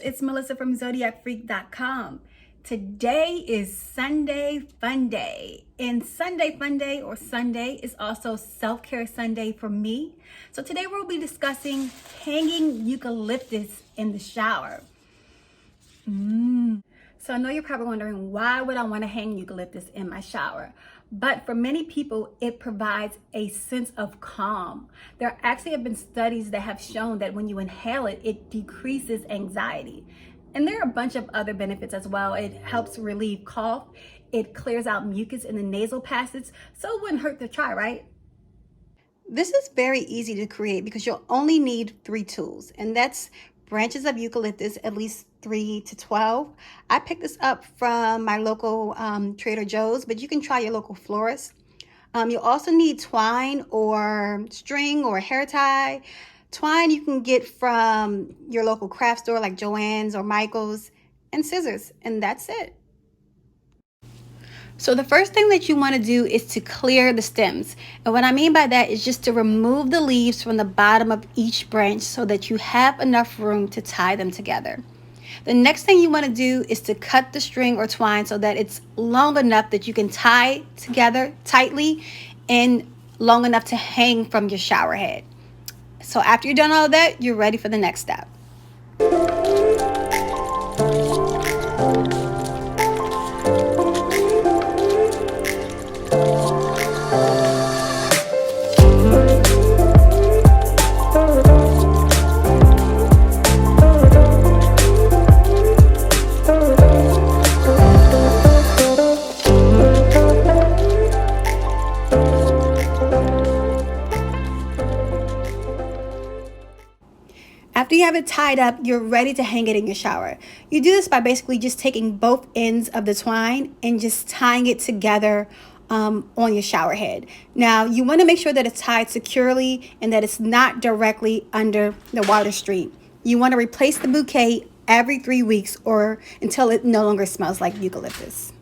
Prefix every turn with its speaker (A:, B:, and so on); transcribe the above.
A: it's Melissa from ZodiacFreak.com. Today is Sunday Fun Day, and Sunday Fun Day or Sunday is also Self-Care Sunday for me. So today we'll be discussing hanging eucalyptus in the shower. So I know you're probably wondering, why would I want to hang eucalyptus in my shower? But for many people, it provides a sense of calm. There actually have been studies that have shown that when you inhale it, it decreases anxiety. And there are a bunch of other benefits as well. It helps relieve cough. It clears out mucus in the nasal passage. So it wouldn't hurt to try, right? This is very easy to create because you'll only need 3 tools, and that's branches of eucalyptus, at least 3 to 12. I picked this up from my local Trader Joe's, but you can try your local florist. You'll also need twine or string or hair tie. Twine you can get from your local craft store like Joann's or Michael's, and scissors, and that's it. So the first thing that you want to do is to clear the stems. And what I mean by that is just to remove the leaves from the bottom of each branch so that you have enough room to tie them together. The next thing you want to do is to cut the string or twine so that it's long enough that you can tie together tightly and long enough to hang from your shower head. So after you're done all of that, you're ready for the next step. After you have it tied up, you're ready to hang it in your shower. You do this by basically just taking both ends of the twine and just tying it together on your shower head. Now, you want to make sure that it's tied securely and that it's not directly under the water stream. You want to replace the bouquet every 3 weeks or until it no longer smells like eucalyptus.